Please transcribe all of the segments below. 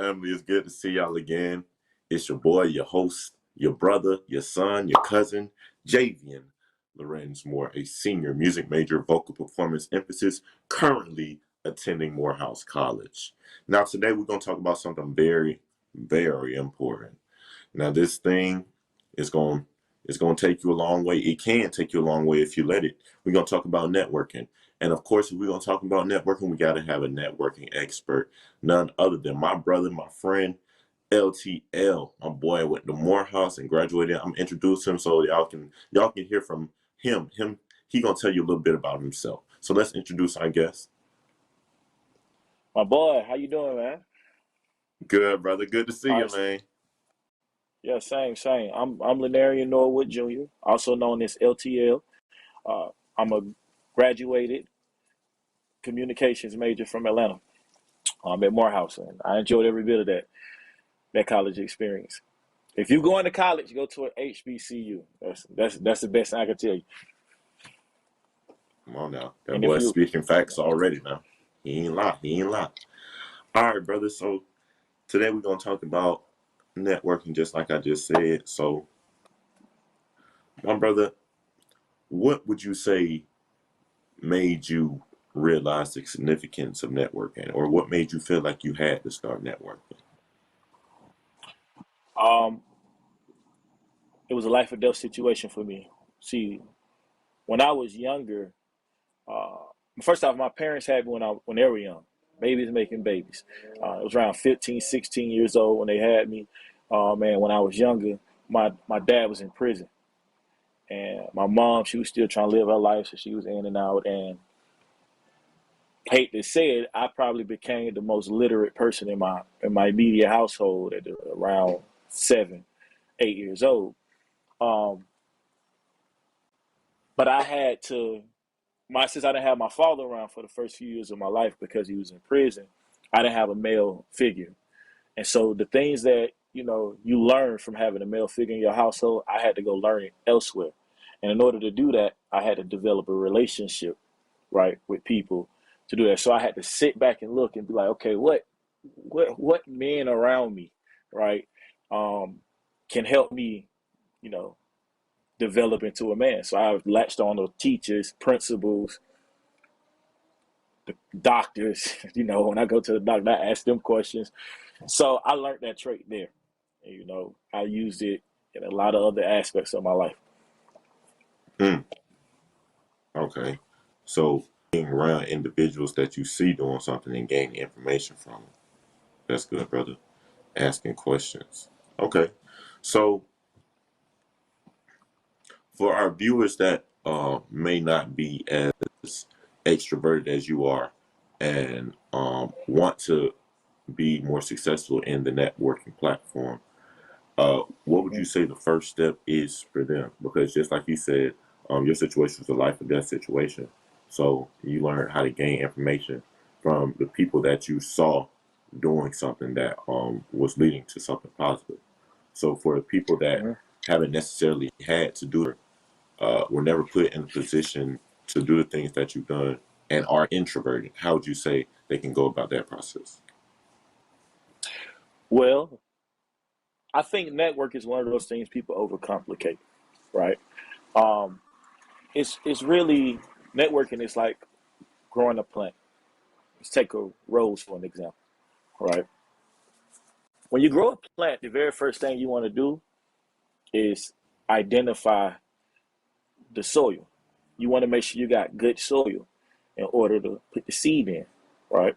family. It's good to see y'all again. It's your boy, your host, your brother, your son, your cousin, Javian Lorenz Moore, a senior music major, vocal performance emphasis, currently attending Morehouse College. Now, today we're going to talk about something very, very important. Now, this thing is going it's going to take you a long way. It can take you a long way if you let it. We're going to talk about networking. And of course, if we're going to talk about networking, we got to have a networking expert, none other than my brother, my friend, LTL. My boy went to Morehouse and graduated. I'm introducing him so y'all can hear from him. He gonna tell you a little bit about himself. So let's introduce our guest. My boy, how you doing, man? Good, brother. Good to see All you, right. man. Yeah, same. I'm Lenarian Norwood Jr., also known as LTL. I'm a graduated communications major from Atlanta. I'm at Morehouse, and I enjoyed every bit of that college experience. If you go into college, go to an HBCU. That's the best thing I can tell you. Come on now. That And if boy's you, speaking facts already now. He ain't lie. He ain't lie. All right, brother. So today we're gonna talk about networking, just like I just said. So, my brother, what would you say made you realize the significance of networking, or what made you feel like you had to start networking? um, it was a life or death situation for me. See, when I was younger, uh, first off, my parents had me when they were young, babies making babies. It was around 15, 16 years old when they had me. Man, when I was younger, my dad was in prison, and my mom, she was still trying to live her life, so she was in and out. And hate to say it, I probably became the most literate person in my immediate household at around 7, 8 years old. Um, but I had to since I didn't have my father around for the first few years of my life because he was in prison, I didn't have a male figure. And so the things that, you learn from having a male figure in your household, I had to go learn it elsewhere. And in order to do that, I had to develop a relationship, right, with people to do that. So I had to sit back and look and be like, okay, what men around me, right, um, can help me, you know, develop into a man. So I latched on to teachers, principals, the doctors. When I go to the doctor, I ask them questions. So I learned that trait there. I used it in a lot of other aspects of my life. Hmm. Okay. So being around individuals that you see doing something and gaining information from them. That's good, brother. Asking questions. Okay. So for our viewers that may not be as extroverted as you are and want to be more successful in the networking platform, what would you Mhm. say the first step is for them? Because just like you said, your situation was a life or death situation. So you learned how to gain information from the people that you saw doing something that was leading to something positive. So for the people that Mhm. haven't necessarily had to do it, were never put in a position to do the things that you've done and are introverted, how would you say they can go about that process? Well, I think network is one of those things people overcomplicate, right? Um, it's really networking is like growing a plant. Let's take a rose for an example, right? When you grow a plant, the very first thing you want to do is identify the soil. You want to make sure you got good soil in order to put the seed in, right?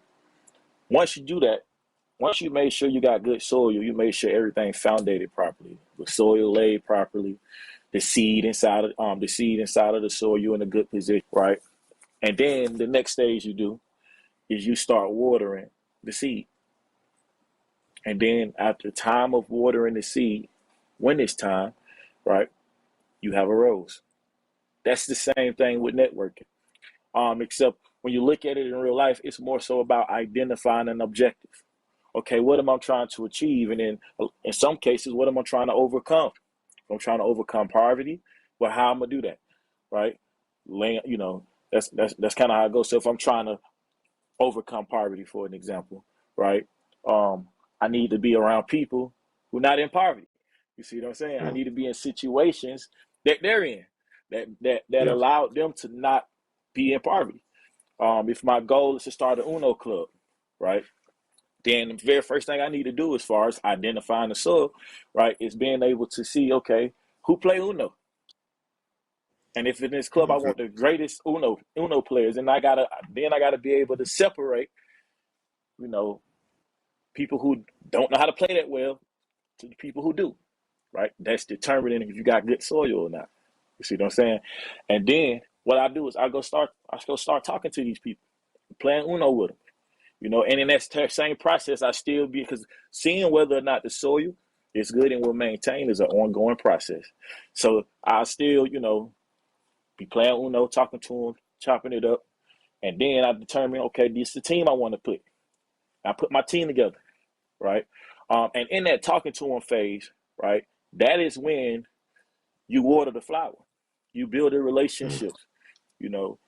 Once you do that, once you make sure you got good soil, you make sure everything founded properly, the soil laid properly, the seed inside of the soil, you're in a good position, right? And then the next stage you do is you start watering the seed. And then after time of watering the seed, when it's time, right, you have a rose. That's the same thing with networking. Except when you look at it in real life, it's more so about identifying an objective. Okay, what am I trying to achieve? And then in some cases, what am I trying to overcome? If I'm trying to overcome poverty, well, how am I do that? Right? That's kind of how it goes. So if I'm trying to overcome poverty, for an example, right? I need to be around people who are not in poverty. You see what I'm saying? I Mm. need to be in situations that they're in, that Yes. allowed them to not be in poverty. If my goal is to start an Uno club, right? Then the very first thing I need to do as far as identifying the soil, right, is being able to see, okay, who play Uno. And if in this club I Hmm. want the greatest Uno players, and I gotta be able to separate, you know, people who don't know how to play that well to the people who do, right? That's determining if you got good soil or not. You see what I'm saying? And then what I do is I go start talking to these people, playing Uno with them. And in that same process, I still be, because seeing whether or not the soil is good and will maintain is an ongoing process. So I still, be playing Uno, talking to them, chopping it up, and then I determine, okay, this is the team I want to put. I put my team together, right? And in that talking to them phase, right, that is when you water the flower, you build the Mm. relationships. You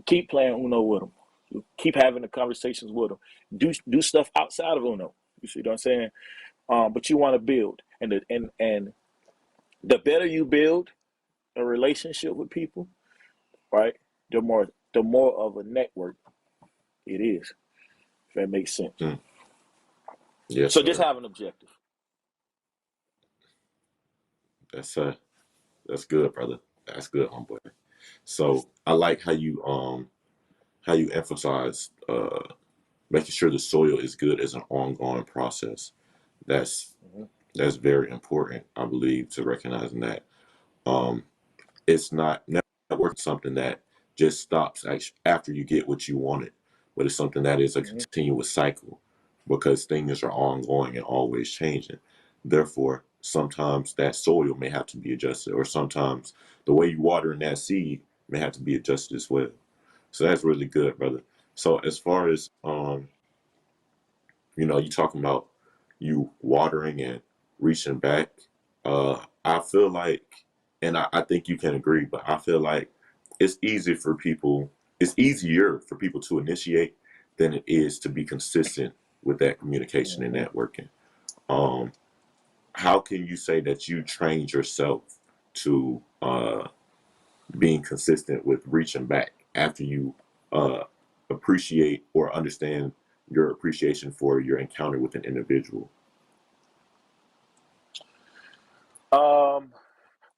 keep playing Uno with them. You keep having the conversations with them. Do stuff outside of Uno. You see what I'm saying? But you want to build, and the better you build a relationship with people, right? The more of a network it is. If that makes sense. Mm. Yes, So just sir. have an objective. That's that's good, brother. That's good, homeboy. So I like how you emphasize making sure the soil is good as an ongoing process. That's Mhm. that's very important, I believe, to recognizing that. Um, it's not networking something that just stops after you get what you wanted, but it's something that is a Mhm. continuous cycle because things are ongoing and always changing. Therefore, sometimes that soil may have to be adjusted, or sometimes the way you water in that seed may have to be adjusted as well. So that's really good, brother. So as far as you talking about you watering and reaching back. I feel like, and I think you can agree, but I feel like it's easy for people. It's easier for people to initiate than it is to be consistent with that communication and Mhm. networking. Um, how can you say that you trained yourself to being consistent with reaching back after you uh, appreciate or understand your appreciation for your encounter with an individual? Um,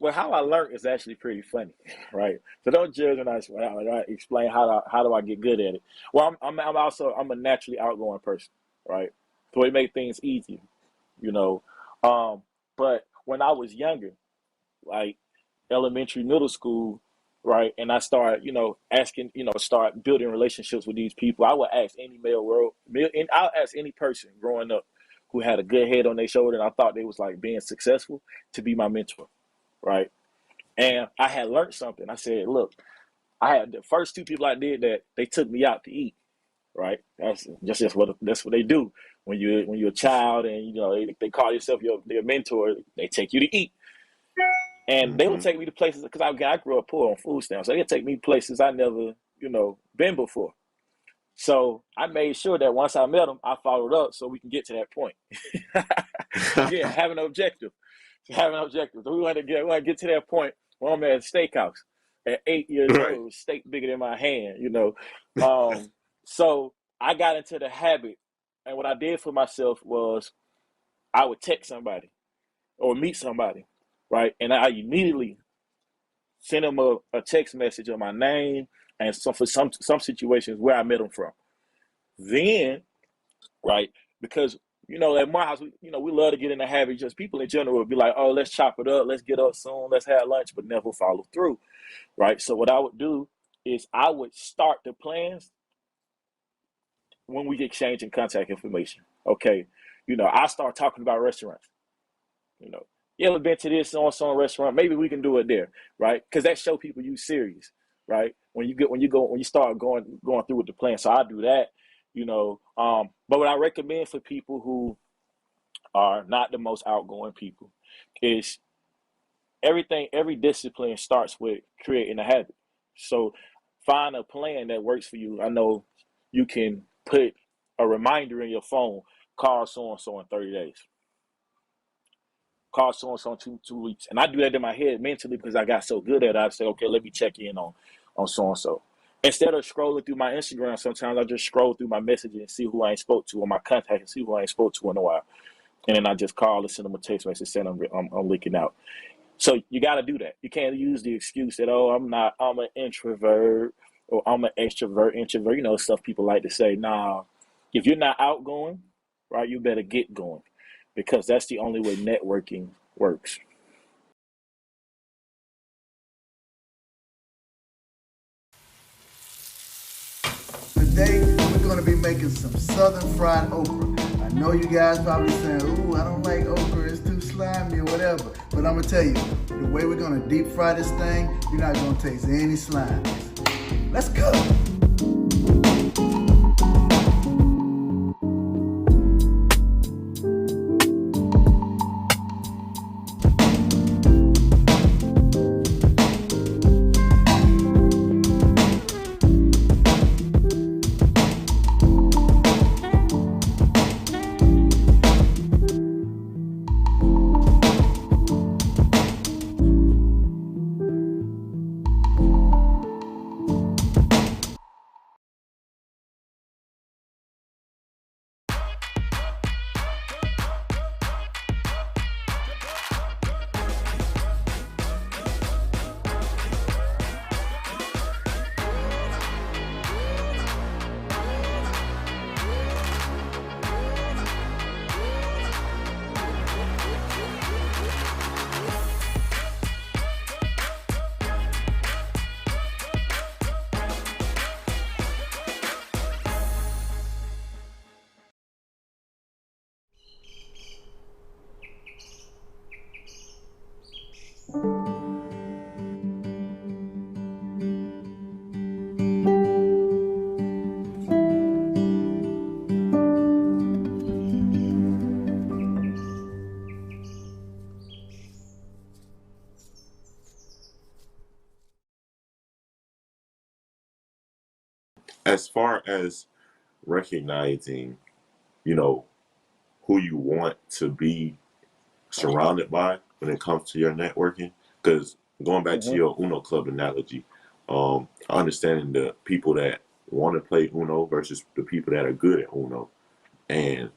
well, how I learned is actually pretty funny, right? So don't judge when I explain how do I get good at it. Well, I'm a naturally outgoing person, right? So it made things easier, you know. But when I was younger, like elementary, middle school, right, and I started, asking, start building relationships with these people. I would ask any and I'll ask any person growing up who had a good head on their shoulder, and I thought they was like being successful to be my mentor, right? And I had learned something. I said, look, I had the first two people I did that, they took me out to eat, right? That's what they do when you're a child, and they call yourself their mentor. They take you to eat, and they would Hmm. take me to places because I grew up poor on food stamps, so they'd take me places I never been before. So I made sure that once I met them, I followed up so we can get to that point. Again, have an objective. Have an objective. So we want to get to that point where I'm at a steakhouse at 8 years Right. old, steak bigger than my hand. Um, so I got into the habit, and what I did for myself was I would text somebody or meet somebody, right? And I immediately send them a text message of my name and for some situations where I met them from. Then, right, because at my house, we love to get in the habit. Just people in general would be like, "Oh, let's chop it up, let's get up soon, let's have lunch," but never follow through, right? So what I would do is I would start the plans when we exchanging contact information. Okay, I start talking about restaurants. You know, you ever been to this so restaurant? Maybe we can do it there, right? Because that show people you serious, right? When you start going through with the plan. So I do that, But what I recommend for people who are not the most outgoing people is every discipline starts with creating a habit. So find a plan that works for you. I know you can put a reminder in your phone, call so and so in 30 days. Call so and so in two weeks. And I do that in my head mentally because I got so good at it. I say, okay, let me check in on so and so. Instead of scrolling through my Instagram, sometimes I just scroll through my messages and see who I ain't spoke to, or my contact and see who I ain't spoke to in a while. And then I just call or send them a text message saying I'm leaking out. So you got to do that. You can't use the excuse that, oh, I'm an introvert or I'm an extrovert, introvert, stuff people like to say. Nah, if you're not outgoing, right, you better get going because that's the only way networking works. Today, we're going to be making some southern fried okra. I know you guys probably saying, ooh, I don't like okra, it's too slimy or whatever. But I'm going to tell you, the way we're going to deep fry this thing, you're not going to taste any slime. Let's go. As far as recognizing, you know, who you want to be surrounded by when it comes to your networking, because going back to Mm-hmm. your Uno Club analogy, understanding the people that want to play Uno versus the people that are good at Uno, and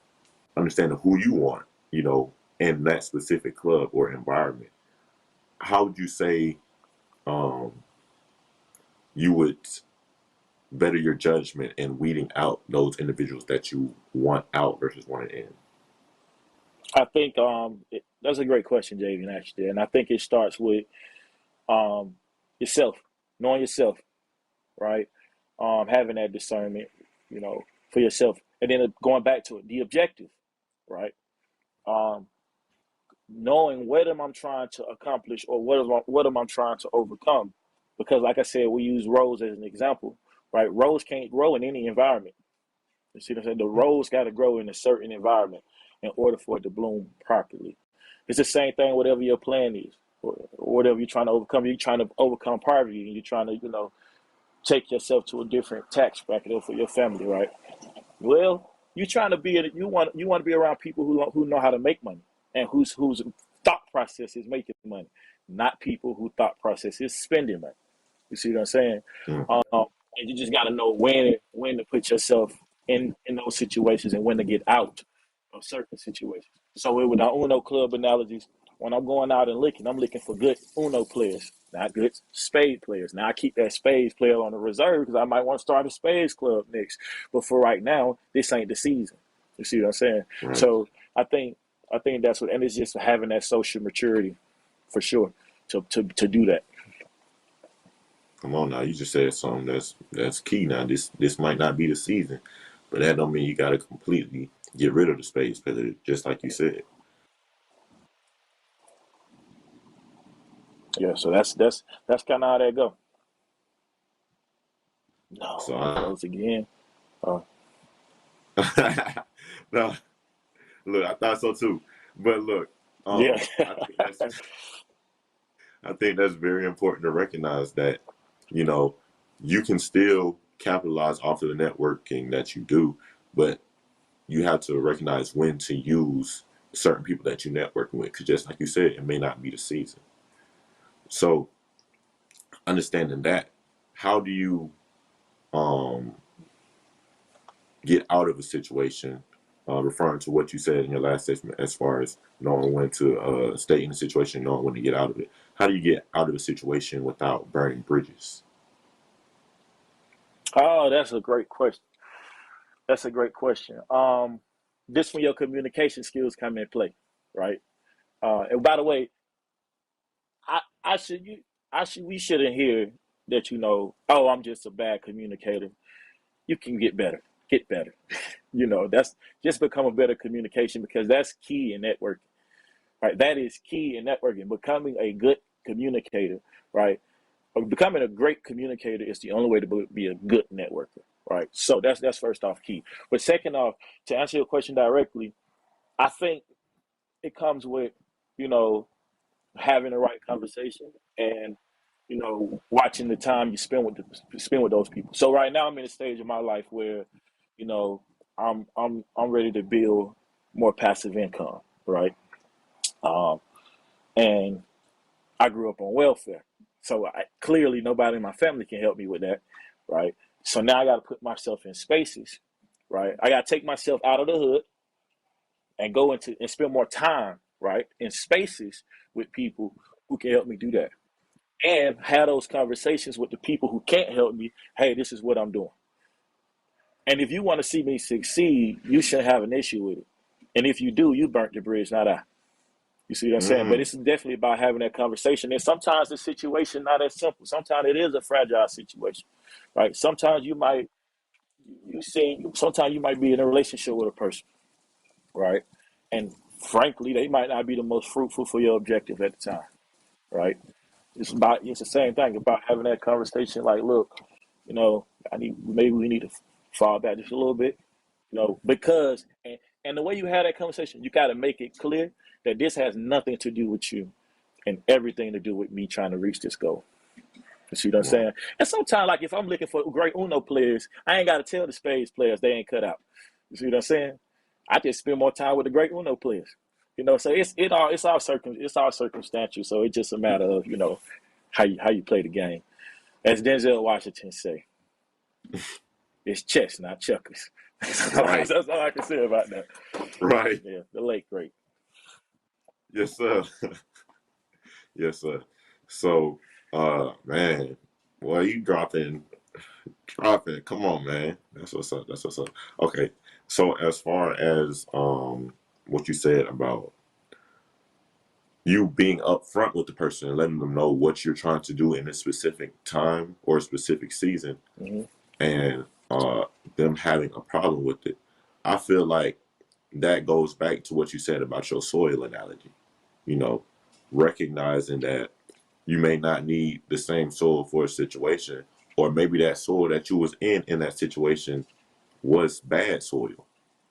understanding who you want, in that specific club or environment. How would you say um, you would better your judgment in weeding out those individuals that you want out versus wanting in? I think that's a great question, Javian, actually. And I think it starts with um, yourself, knowing yourself, right? Having that discernment, you know, for yourself. And then going back to it, the objective, right? Um, Knowing what am I trying to accomplish or what am I trying to overcome? Because like I said, we use rose as an example, right? Rose can't grow in any environment. You see what I'm saying? The rose got to grow in a certain environment in order for it to bloom properly. It's the same thing, whatever your plan is, or whatever you're trying to overcome. You're trying to overcome poverty, and you're trying to, take yourself to a different tax bracket for your family, right? Well, you're trying to you want to be around people who know how to make money and whose thought process is making money, not people who thought process is spending money. You see what I'm saying? Mm. And you just got to know when to put yourself in those situations and when to get out of certain situations. So with our Uno club analogies, when I'm going out and looking, I'm looking for good Uno players, not good spade players. Now I keep that spades player on the reserve because I might want to start a spades club next. But for right now, this ain't the season. You see what I'm saying? Right. So I think that's what, and it's just having that social maturity for sure to do that. Come on now, you just said something that's key. Now this might not be the season, but that don't mean you got to completely get rid of the space, because just like you said. Yeah. So that's kind of how that go. So No, it froze again. Oh, no, look, I thought so too, but look, yeah. I think that's very important to recognize that you know you can still capitalize off of the networking that you do, but you have to recognize when to use certain people that you're networking with, because just like you said, it may not be the season. So understanding that, how do you get out of a situation, referring to what you said in your last statement as far as knowing when to stay in a situation, knowing when to get out of it? How do you get out of a situation without burning bridges? Oh, that's a great question. That's a great question. This when your communication skills come in play, right? And by the way, I should you I should we shouldn't hear that oh, I'm just a bad communicator. You can get better. Get better. That's just become a better communication, because that's key in networking. Right? That is key in networking. Becoming a good communicator, right? Or becoming a great communicator is the only way to be a good networker, right? So that's first off key. But second off, to answer your question directly, I think it comes with, you know, having the right conversation, and watching the time you spend with those people. So right now I'm in a stage of my life where, you know, I'm ready to build more passive income, right? Um, and I grew up on welfare, so clearly nobody in my family can help me with that, right? So now I got to put myself in spaces, right? I got to take myself out of the hood and go into and spend more time, right, in spaces with people who can help me do that, and have those conversations with the people who can't help me. Hey, this is what I'm doing. And if you want to see me succeed, you shouldn't have an issue with it. And if you do, you burnt the bridge, not I. You see what I'm saying? But Mm, it's definitely about having that conversation. And sometimes the situation not as simple. Sometimes it is a fragile situation, right? Sometimes sometimes you might be in a relationship with a person, right? And frankly, they might not be the most fruitful for your objective at the time, right? It's the same thing about having that conversation. Like, look, maybe we need to fall back just a little bit, because and the way you have that conversation, you got to make it clear that this has nothing to do with you and everything to do with me trying to reach this goal. You see what I'm right. saying? And sometimes, like, if I'm looking for great Uno players, I ain't got to tell the spades players they ain't cut out. You see what I'm saying? I just spend more time with the great Uno players. So it's all circumstantial. So it's just a matter of how you play the game. As Denzel Washington say, it's chess, not checkers. Right. That's all I can say about that. Right. Yeah, the late great. Yes, sir. Yes, sir. So, man, well, you dropping. Come on, man. That's what's up. That's what's up. Okay. So, as far as what you said about you being upfront with the person and letting them know what you're trying to do in a specific time or a specific season, Hmm. and them having a problem with it, I feel like that goes back to what you said about your soil analogy. You know, recognizing that you may not need the same soil for a situation, or maybe that soil that you was in that situation was bad soil,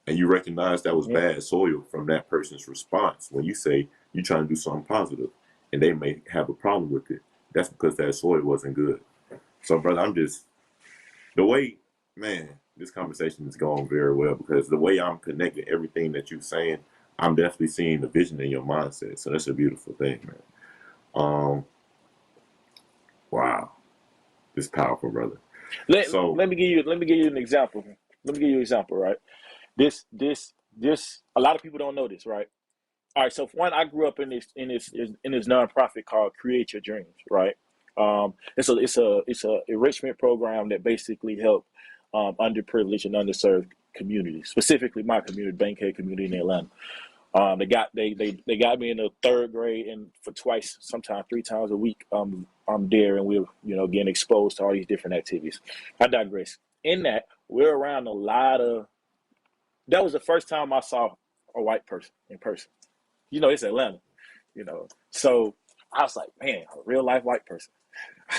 and you recognize that was Hmm. bad soil from that person's response when you say you're trying to do something positive, and they may have a problem with it. That's because that soil wasn't good. So, brother, I'm just the way, man, this conversation is going very well, because the way I'm connecting everything that you're saying, I'm definitely seeing the vision in your mindset. So that's a beautiful thing, man. Um, wow, it's powerful, brother. Let, So, let me give you an example. Let me give you an example, right? This a lot of people don't know this, right? All right, so for one, I grew up in this nonprofit called Create Your Dreams, right? It's a enrichment program that basically help underprivileged and underserved communities, specifically my community, Bankhead community in Atlanta. They got me in the third grade, and for twice, sometimes three times a week, I'm there, and we're getting exposed to all these different activities. I digress. In that, we're around a lot of. That was the first time I saw a white person in person. It's Atlanta. So I was like, man, a real life white person. I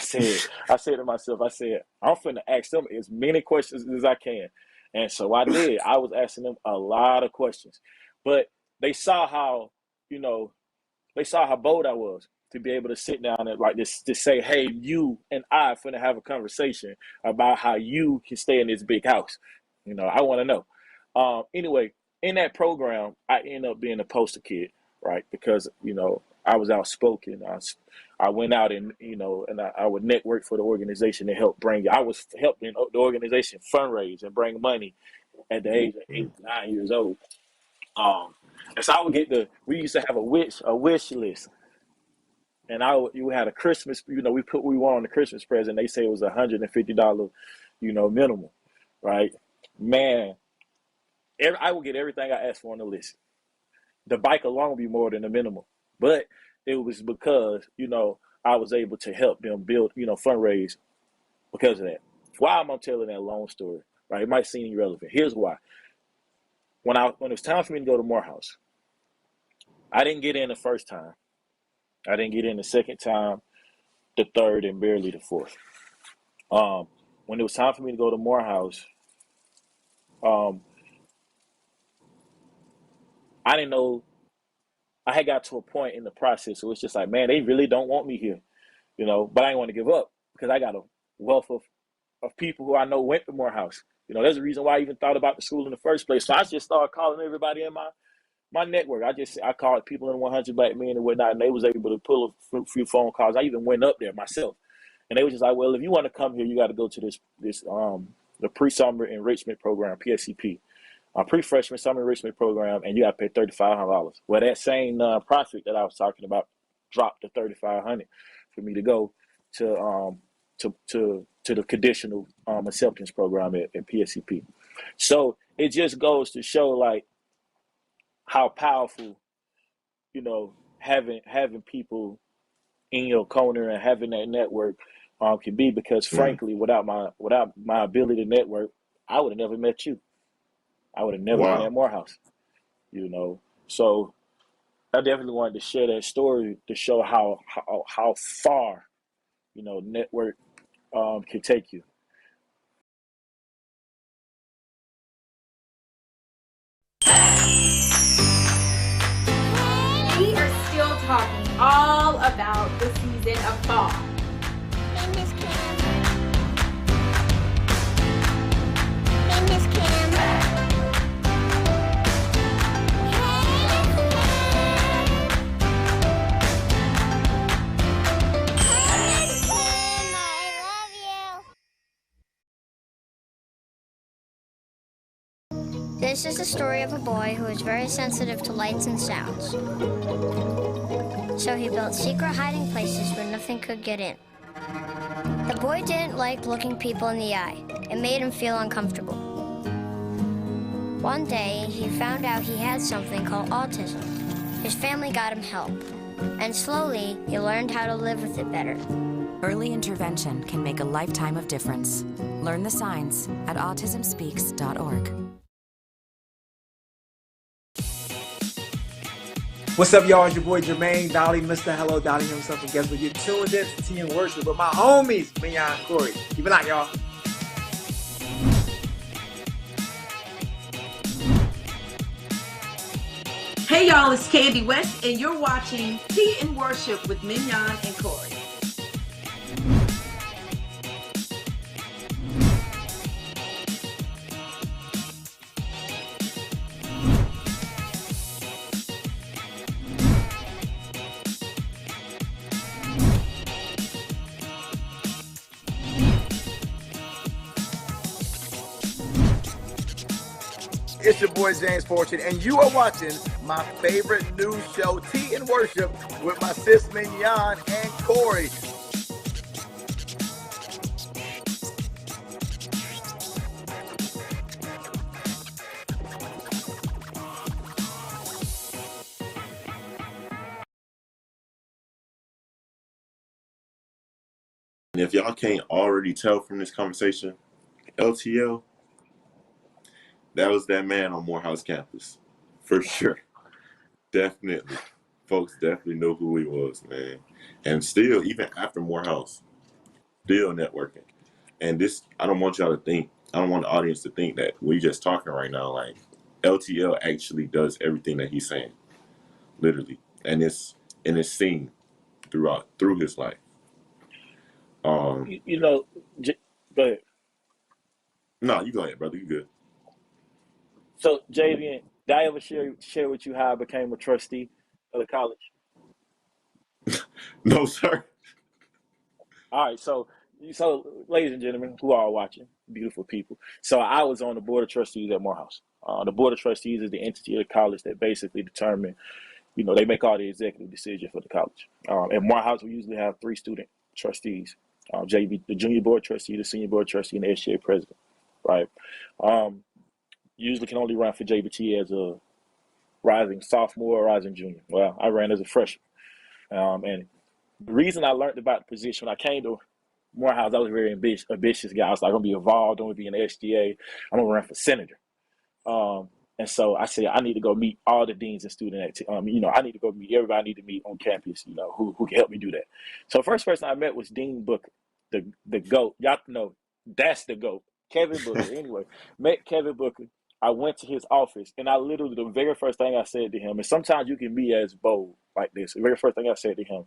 said to myself, I'm finna ask them as many questions as I can. And so I did. I was asking them a lot of questions. But they saw how, you know, they saw how bold I was to be able to sit down and like this to say, hey, you and I finna have a conversation about how you can stay in this big house. I want to know. Anyway, in that program, I ended up being a poster kid, right? Because I was outspoken. I went out and and I would network for the organization to help bring. I was helping the organization fundraise and bring money at the age of 8, 9 years old. And so I would we used to have a wish list, and you had a Christmas. We won on the Christmas present. They say it was $150, minimum, right? Man, I would get everything I asked for on the list. The bike alone would be more than the minimum, but it was because I was able to help them build, fundraise because of that. Why am I telling that long story? Right? It might seem irrelevant. Here's why. When it was time for me to go to Morehouse, I didn't get in the first time. I didn't get in the second time, the third, and barely the fourth. When it was time for me to go to Morehouse, um, I didn't know. I had got to a point in the process, so it's just like, man, they really don't want me here, But I didn't want to give up because I got a wealth of people who I know went to Morehouse. There's a reason why I even thought about the school in the first place. So I just started calling everybody in my network. I called people in 100 Black Men and whatnot, and they was able to pull a few phone calls. I even went up there myself, and they was just like, well, if you want to come here, you got to go to the pre-summer enrichment program, PSCP. Pre-freshman summer enrichment program, and you got to pay $3,500. Well, that same nonprofit that I was talking about dropped the $3,500 for me to go to the conditional acceptance program at PSCP. So it just goes to show like how powerful, having people in your corner and having that network can be. Because frankly, without my ability to network, I would have never met you. I would have never been at Morehouse, So I definitely wanted to share that story to show how far, network can take you. We are still talking all about the season of fall. This is the story of a boy who is very sensitive to lights and sounds. So he built secret hiding places where nothing could get in. The boy didn't like looking people in the eye. It made him feel uncomfortable. One day, he found out he had something called autism. His family got him help, and slowly, he learned how to live with it better. Early intervention can make a lifetime of difference. Learn the signs at autismspeaks.org. What's up, y'all? It's your boy Jermaine Dolly, Mr. Hello Dolly himself, and guess what? You're tuned in to Tea and Worship with my homies, Mignon and Corey. Keep it out, y'all. Hey, y'all, it's Candy West, and you're watching Tea and Worship with Mignon and Corey. It's your boy James Fortune, and you are watching my favorite news show, Tea and Worship, with my sis Mignon and Corey. And if y'all can't already tell from this conversation, LTL, that was that man on Morehouse campus, for sure. Definitely. Folks definitely know who he was, man. And still, even after Morehouse, still networking. And this, I don't want y'all to think, I don't want the audience to think that we just talking right now. Like, LTL actually does everything that he's saying, literally. And it's seen through his life. Go ahead. No, you go ahead, brother. You good. So, Javian, did I ever share with you how I became a trustee of the college? No, sir. All right, so ladies and gentlemen who are watching, beautiful people. So I was on the board of trustees at Morehouse. The board of trustees is the entity of the college that basically determine, they make all the executive decisions for the college. At Morehouse, we usually have 3 student trustees: JV, the junior board trustee, the senior board trustee, and the SGA president. Right. Usually can only run for JBT as a rising sophomore or rising junior. Well, I ran as a freshman, and the reason I learned about the position when I came to Morehouse, I was a very ambitious guy. I was like, I'm going to be involved. I'm going to be in the SGA. I'm going to run for senator. And so I said, I need to go meet all the deans and student activities. I need to go meet everybody I need to meet on campus, who can help me do that. So the first person I met was Dean Booker, the GOAT. Y'all know that's the GOAT, Kevin Booker. Anyway, met Kevin Booker. I went to his office, and I literally, the very first thing I said to him, and sometimes you can be as bold like this. The very first thing I said to him,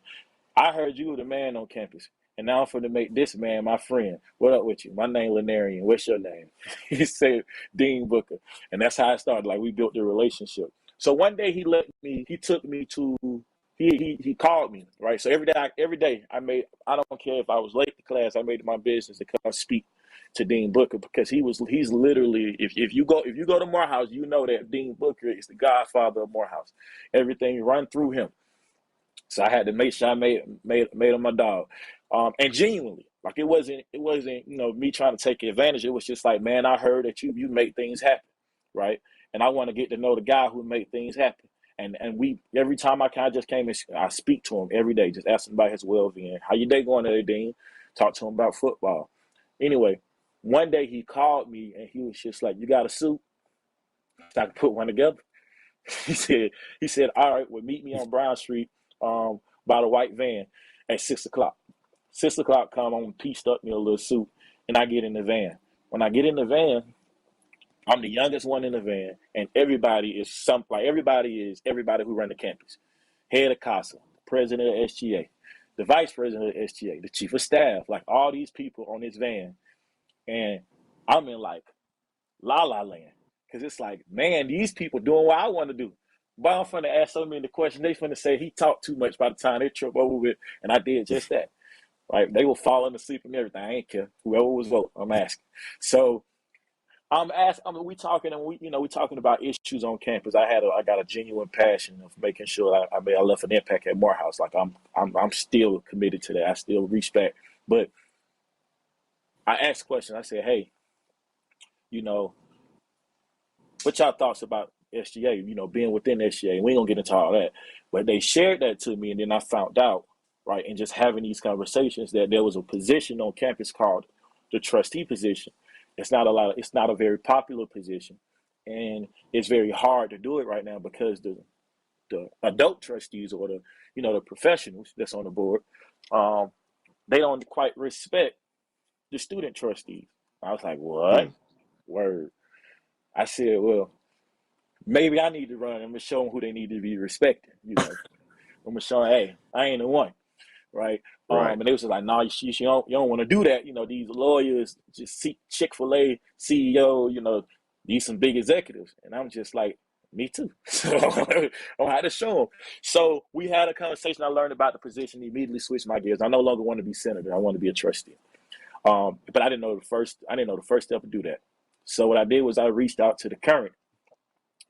I heard you were the man on campus, and now I'm going to make this man my friend. What up with you? My name Lanarian. What's your name? He said Dean Booker, and that's how it started. Like, we built the relationship. So one day he took me to, he called me, right? So every day I don't care if I was late to class, I made it my business to come speak to Dean Booker, because he's literally, if you go to Morehouse, you know that Dean Booker is the godfather of Morehouse. Everything run through him. So I had to make sure I made him my dog. And genuinely, like, it wasn't me trying to take advantage. It was just like, man, I heard that you make things happen, right? And I want to get to know the guy who made things happen. And we, every time I just came and I speak to him every day, just ask him about his well-being. How your day going today, Dean? Talk to him about football. Anyway, one day he called me and he was just like, you got a suit? So I could put one together. He said, all right, well, meet me on Brown Street by the white van at 6 o'clock. 6 o'clock come, I'm pieced up in a little suit, and I get in the van. When I get in the van, I'm the youngest one in the van, and everybody is everybody who run the campus. Head of CASA, president of SGA, the vice president of SGA, the chief of staff, like all these people on this van. And I'm in like la land, because it's like, man, these people doing what I want to do. But I'm finna ask so many questions. They finna say he talked too much by the time they trip over with, and I did just that. Right? They were falling asleep and everything. I ain't care. Whoever was voting, I'm asking. So I'm asking. We talking about issues on campus. I got a genuine passion of making sure I left an impact at Morehouse. Like, I'm still committed to that. I still respect. But I asked questions. I said, hey, what y'all thoughts about SGA, being within SGA? We ain't gonna get into all that. But they shared that to me, and then I found out, right, and just having these conversations, that there was a position on campus called the trustee position. It's not a very popular position, and it's very hard to do it right now because the adult trustees, or the professionals that's on the board, they don't quite respect the student trustees. I was like, what? Word. I said, well, maybe I need to run. I'm going to show them who they need to be respected. I'm going to show them, hey, I ain't the one, right? And they was just like, no, you don't want to do that. These lawyers, just Chick-fil-A CEO, these some big executives. And I'm just like, me too. So I had to show them. So we had a conversation. I learned about the position, immediately switched my gears. I no longer want to be senator. I want to be a trustee. But I didn't know the first step to do that. So what I did was I reached out to the current,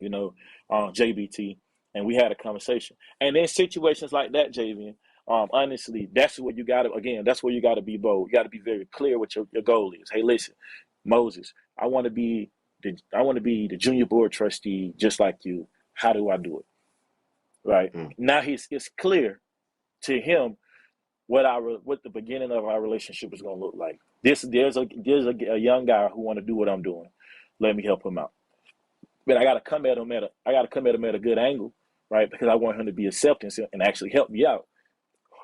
JBT, and we had a conversation. And in situations like that, Javian, honestly, that's where you got to be bold. You got to be very clear what your goal is. Hey, listen, Moses, I want to be the junior board trustee just like you. How do I do it? Right. Now it's clear to him what the beginning of our relationship is going to look like. There's a young guy who want to do what I'm doing. Let me help him out. But I got to come at him at a good angle, right? Because I want him to be accepting and actually help me out.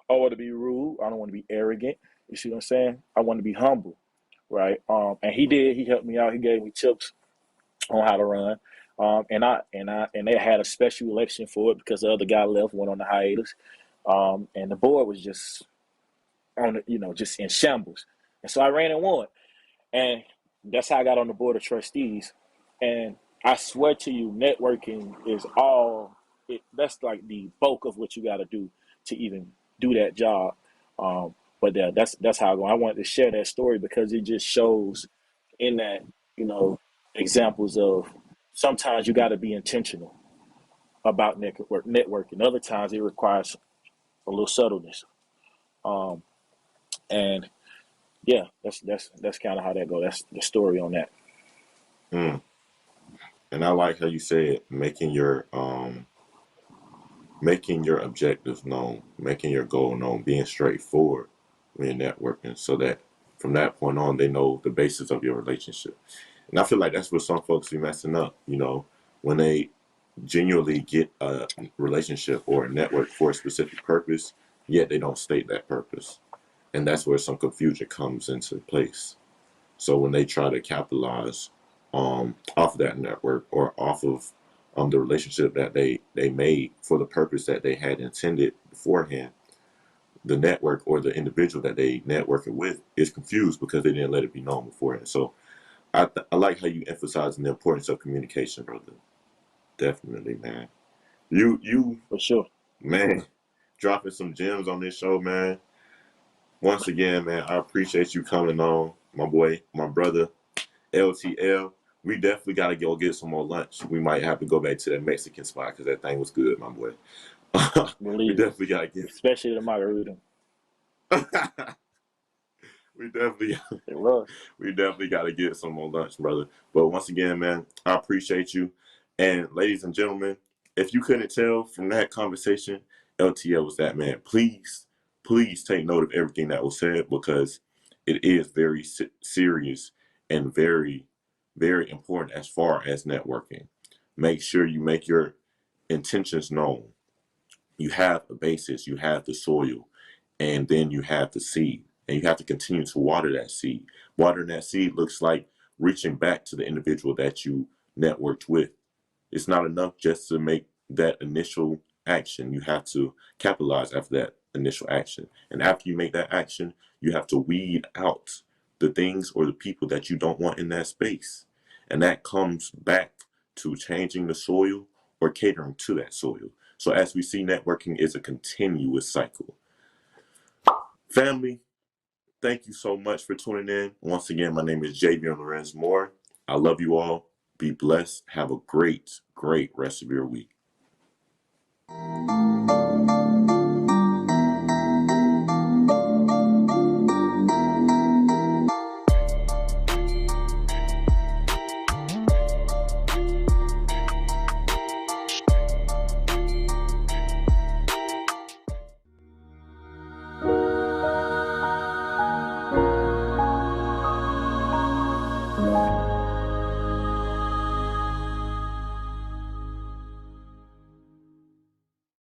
I want to be rude. I don't want to be arrogant. You see what I'm saying? I want to be humble, right? And he did. He helped me out. He gave me tips on how to run. And they had a special election for it because the other guy went on the hiatus. And the board was just just in shambles. And so I ran and won. And that's how I got on the board of trustees. And I swear to you, networking is all. That's like the bulk of what you got to do to even do that job. But yeah, that's how I go. I wanted to share that story because it just shows in that, examples of sometimes you got to be intentional about networking. Other times it requires a little subtleness. Um, and yeah, that's kind of how that goes. That's the story on that. Mm. And I like how you said making your objectives known, making your goal known, being straightforward when you're networking, so that from that point on they know the basis of your relationship. And I feel like that's where some folks be messing up, when they genuinely get a relationship or a network for a specific purpose, yet they don't state that purpose. And that's where some confusion comes into place. So when they try to capitalize off of that network or off of the relationship that they made for the purpose that they had intended beforehand, the network or the individual that they networking with is confused because they didn't let it be known beforehand. So I like how you emphasizing the importance of communication, brother. Definitely, man. You For sure. man, dropping some gems on this show, man. Once again, man, I appreciate you coming on, my boy, my brother, LTL. We definitely got to go get some more lunch. We might have to go back to that Mexican spot because that thing was good, my boy. We definitely got to get, especially the margarita. we definitely got to get some more lunch, brother. But once again, man, I appreciate you. And ladies and gentlemen, if you couldn't tell from that conversation, LTL was that man. Please take note of everything that was said because it is very serious and very, very important as far as networking. Make sure you make your intentions known. You have a basis, you have the soil, and then you have the seed. And you have to continue to water that seed. Watering that seed looks like reaching back to the individual that you networked with. It's not enough just to make that initial action. You have to capitalize after that initial action. And after you make that action, you have to weed out the things or the people that you don't want in that space. And that comes back to changing the soil or catering to that soil. So as we see, networking is a continuous cycle. Family, thank you so much for tuning in. Once again, my name is Javion Lorenz Moore. I love you all. Be blessed. Have a great, great rest of your week.